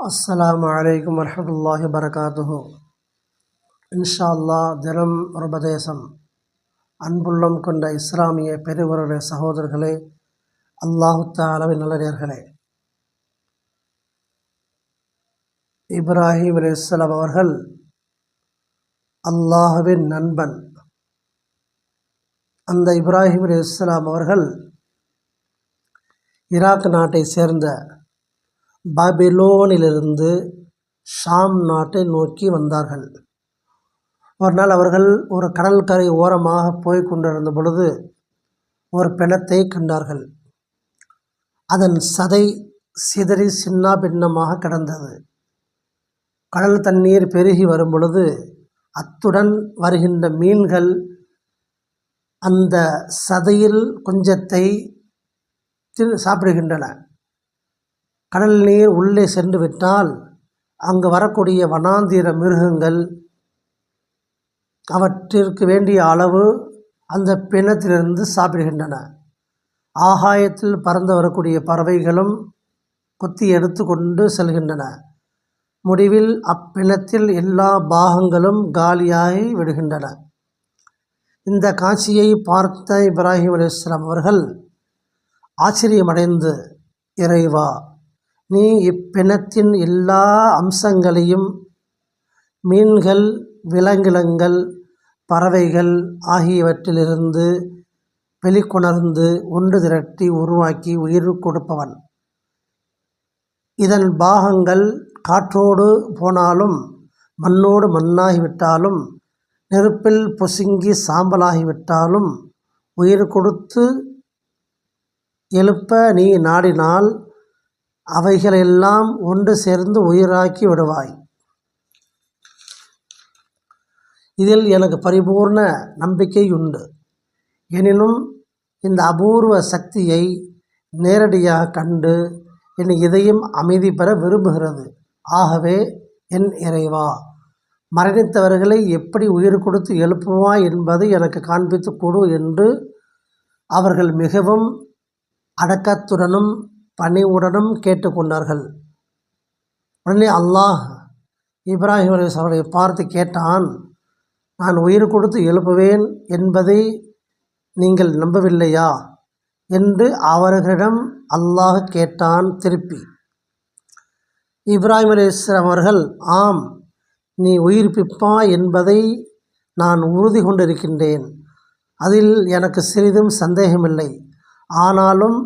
அஸ்ஸலாமு அலைக்கும் வரஹ்மத்துல்லாஹி வபரகாத்துஹு. இன்ஷா அல்லாஹ் தினம் உபதேசம். அன்புள்ளம் கொண்ட இஸ்லாமிய பெரியவர்களே, சகோதரர்களே, அல்லாஹு தஆலாவின் நல்லடியார்களே, இப்ராஹிம் அலைஹிஸ்ஸலாம் அவர்கள் அல்லாஹ்வின் நண்பன். அந்த இப்ராஹிம் அலைஹிஸ்ஸலாம் அவர்கள் ஈராக் நாட்டை சேர்ந்த பாபிலோனிலிருந்து ஷாம் நாட்டை நோக்கி வந்தார்கள். ஒரு நாள் அவர்கள் ஒரு கடற்கரை ஓரமாக போய் கொண்டிருந்த பொழுது ஒரு பிணத்தை கண்டார்கள். அதன் சதை சிதறி சின்ன பின்னமாக கிடந்தது. கடல் தண்ணீர் பெருகி வரும் பொழுது அத்துடன் வருகின்ற மீன்கள் அந்த சதையில் கொஞ்சத்தை சாப்பிடுகின்றன. கடல் நீர் உள்ளே சென்று விட்டால் அங்கு வரக்கூடிய வனாந்திர மிருகங்கள் அவற்றிற்கு வேண்டிய அளவு அந்த பிணத்திலிருந்து சாப்பிடுகின்றன. ஆகாயத்தில் பறந்து வரக்கூடிய பறவைகளும் கொத்தி எடுத்து கொண்டு செல்கின்றன. முடிவில் அப்பிணத்தில் எல்லா பாகங்களும் காலியாகி விடுகின்றன. இந்த காட்சியை பார்த்த இப்ராஹிம் அலைஹிஸ்ஸலாம் அவர்கள் ஆச்சரியமடைந்து, இறைவா, நீ இப்பிணத்தின் எல்லா அம்சங்களையும் மீன்கள், விலங்கினங்கள், பறவைகள் ஆகியவற்றிலிருந்து வெளிக்கொணர்ந்து ஒன்று திரட்டி உருவாக்கி உயிர் கொடுப்பவன். இதன் பாகங்கள் காற்றோடு போனாலும் மண்ணோடு மண்ணாகிவிட்டாலும் நெருப்பில் பொசுங்கி சாம்பலாகிவிட்டாலும் உயிர் கொடுத்து எழுப்ப நீ நாடினால் அவைகளெல்லாம் ஒன்று சேர்ந்து உயிராக்கி விடுவாய். இதில் எனக்கு பரிபூர்ண நம்பிக்கை உண்டு. எனினும் இந்த அபூர்வ சக்தியை நேரடியாக கண்டு என் இதயம் அமைதி பெற விரும்புகிறது. ஆகவே என் இறைவா, மரணித்தவர்களை எப்படி உயிர் கொடுத்து எழுப்புவாய் என்பதை எனக்கு காண்பித்து கொடு என்று அவர்கள் மிகவும் அடக்கத்துடனும் பணிவுடனும் கேட்டுக்கொண்டார்கள். உடனே அல்லாஹ் இப்ராஹிம் அலைஹிஸ்ஸலாம் அவர்களை பார்த்து கேட்டான், நான் உயிர் கொடுத்து எழுப்புவேன் என்பதை நீங்கள் நம்பவில்லையா என்று அவர்களிடம் அல்லாஹ் கேட்டான் திருப்பி. இப்ராஹிம் அலைஹிஸ்ஸலாம் அவர்கள், ஆம், நீ உயிர்ப்பிப்பாய் என்பதை நான் உறுதி கொண்டிருக்கின்றேன். அதில் எனக்கு சிறிதும் சந்தேகமில்லை. ஆனாலும்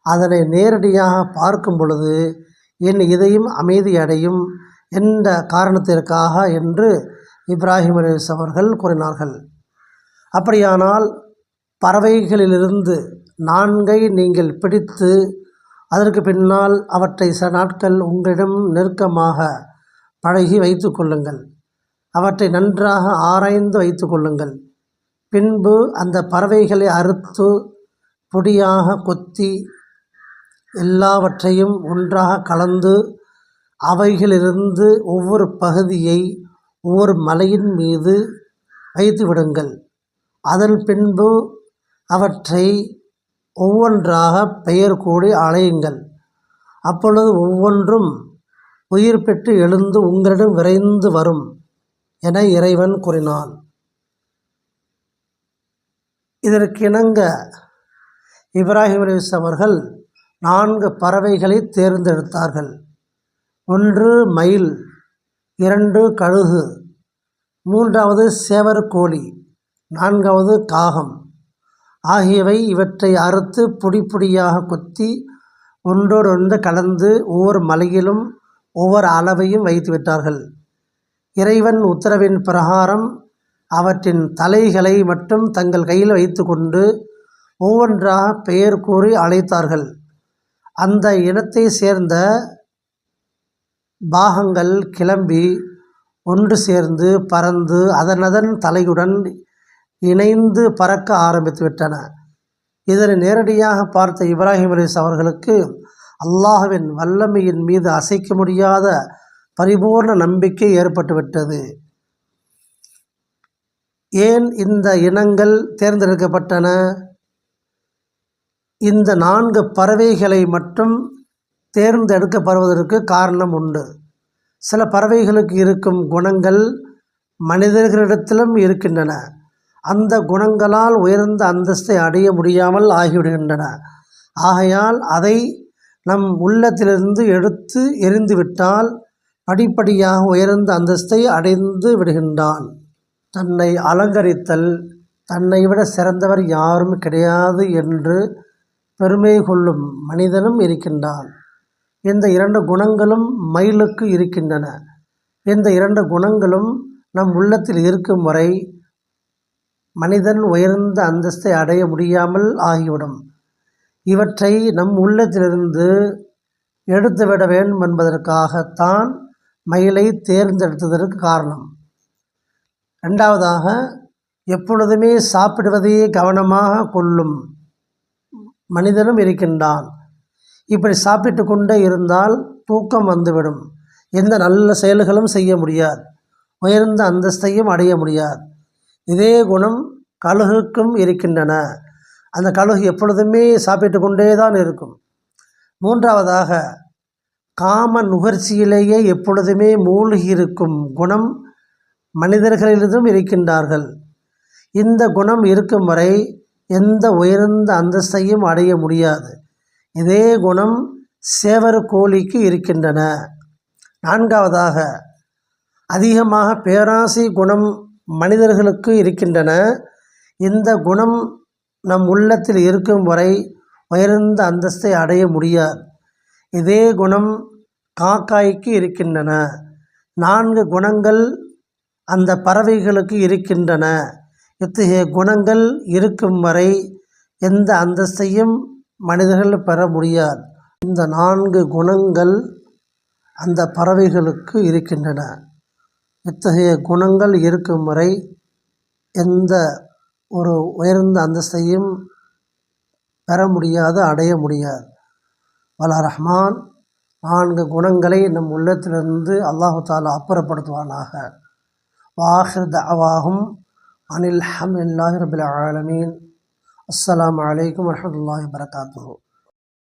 அதனை நேரடியாக பார்க்கும் பொழுது என் இதயம் அமைதியடையும் என்ற காரணத்திற்காக என்று இப்ராஹிம் அலைஹிஸ்ஸலாம் அவர்கள் கூறினார்கள். அப்படியானால் பறவைகளிலிருந்து 4ஐ நீங்கள் பிடித்து அதற்கு பின்னால் அவற்றை சில நாட்கள் உங்களிடம் நெருக்கமாக பழகி வைத்து கொள்ளுங்கள். அவற்றை நன்றாக ஆராய்ந்து வைத்து கொள்ளுங்கள். பின்பு அந்த பறவைகளை அறுத்து பொடியாக கொத்தி எல்லாவற்றையும் ஒன்றாக கலந்து அவைகளிலிருந்து ஒவ்வொரு பகுதியை ஒவ்வொரு மலையின் மீது வைத்து விடுங்கள். அதன் பின்பு அவற்றை ஒவ்வொன்றாக பெயர் கூடி அழையுங்கள். அப்பொழுது ஒவ்வொன்றும் உயிர் பெற்று எழுந்து உங்களிடம் விரைந்து வரும் என இறைவன் கூறினான். இதற்கிணங்க இப்ராஹிம் அலைஹிஸ்ஸலாம் அவர்கள் 4 பறவைகளை தேர்ந்தெடுத்தார்கள். 1 மயில், 2 கழுகு, 3வது சேவற்கோழி, 4வது காகம் ஆகியவை. இவற்றை அறுத்து பொடி பொடியாக கொத்தி ஒன்றோடொன்று கலந்து ஒவ்வொரு மலையிலும் ஒவ்வொரு அளவையும் வைத்து விட்டார்கள். இறைவன் உத்தரவின் பிரகாரம் அவற்றின் தலைகளை மட்டும் தங்கள் கையில் வைத்து கொண்டு ஒவ்வொன்றாக பெயர் கூறி அழைத்தார்கள். அந்த இனத்தை சேர்ந்த பாகங்கள் கிளம்பி ஒன்று சேர்ந்து பறந்து அதனதன் தலையுடன் இணைந்து பறக்க ஆரம்பித்து விட்டன. இதனை நேரடியாக பார்த்த இப்ராஹிம் அலைஹிஸ்ஸலாம் அவர்களுக்கு அல்லாஹ்வின் வல்லமையின் மீது அசைக்க முடியாத பரிபூர்ண நம்பிக்கை ஏற்பட்டுவிட்டது. ஏன் இந்த இனங்கள் தேர்ந்தெடுக்கப்பட்டன? இந்த 4 பறவைகளை மட்டும் தேர்ந்தெடுக்கப்படுவதற்கு காரணம் உண்டு. சில பறவைகளுக்கு இருக்கும் குணங்கள் மனிதர்களிடத்திலும் இருக்கின்றன. அந்த குணங்களால் உயர்ந்த அந்தஸ்தை அடைய முடியாமல் ஆகிவிடுகின்றன. ஆகையால் அதை நம் உள்ளத்திலிருந்து எடுத்து எறிந்துவிட்டால் படிப்படியாக உயர்ந்த அந்தஸ்தை அடைந்து விடுகின்றான். தன்னை அலங்கரித்தல், தன்னை விட சிறந்தவர் யாரும் கிடையாது என்று பெருமை கொள்ளும் மனிதனும் இருக்கின்றான். இந்த 2 குணங்களும் மயிலுக்கு இருக்கின்றன. இந்த 2 குணங்களும் நம் உள்ளத்தில் இருக்கும் வரை மனிதன் உயர்ந்த அந்தஸ்தை அடைய முடியாமல் ஆகிவிடும். இவற்றை நம் உள்ளத்திலிருந்து எடுத்துவிட வேண்டும் என்பதற்காகத்தான் மயிலை தேர்ந்தெடுத்ததற்கு காரணம். 2வதாக, எப்பொழுதுமே சாப்பிடுவதையே கவனமாக கொள்ளும் மனிதனும் இருக்கின்றான். இப்படி சாப்பிட்டு கொண்டே இருந்தால் தூக்கம் வந்துவிடும். எந்த நல்ல செயல்களும் செய்ய முடியாது, உயர்ந்த அந்தஸ்தையும் அடைய முடியாது. இதே குணம் கழுகுக்கும் இருக்கின்றன. அந்த கழுகு எப்பொழுதுமே சாப்பிட்டு கொண்டே தான் இருக்கும். 3வதாக, காம நுகர்ச்சியிலேயே எப்பொழுதுமே மூழ்கி இருக்கும் குணம் மனிதர்களிலும் இருக்கின்றார்கள். இந்த குணம் இருக்கும் வரை எந்த உயர்ந்த அந்தஸ்தையும் அடைய முடியாது. இதே குணம் சேவல் கோழிக்கு இருக்கின்றன. 4வதாக, அதிகமாக பேராசை குணம் மனிதர்களுக்கு இருக்கின்றன. இந்த குணம் நம் உள்ளத்தில் இருக்கும் வரை உயர்ந்த அந்தஸ்தை அடைய முடியாது. இதே குணம் காக்காய்க்கு இருக்கின்றன. 4 குணங்கள் அந்த பறவைகளுக்கு இருக்கின்றன. இத்தகைய குணங்கள் இருக்கும் வரை எந்த அந்தஸ்தையும் மனிதர்கள் பெற முடியாது. இந்த 4 குணங்கள் அந்த பறவைகளுக்கு இருக்கின்றன. இத்தகைய குணங்கள் இருக்கும் வரை எந்த ஒரு உயர்ந்த அந்தஸ்தையும் பெற முடியாது, அடைய முடியாது. வல்ல ரஹ்மான் 4 குணங்களை நம் உள்ளத்திலிருந்து அல்லாஹு தாலா அப்புறப்படுத்துவானாக. வாஹிர் தஅவாஹும் அனில் ஹம்துலில்லாஹி ரப்பில் ஆலமீன். அஸ்ஸலாமு அலைக்கும் வரஹ்மத்துல்லாஹி வபரகாத்துஹு.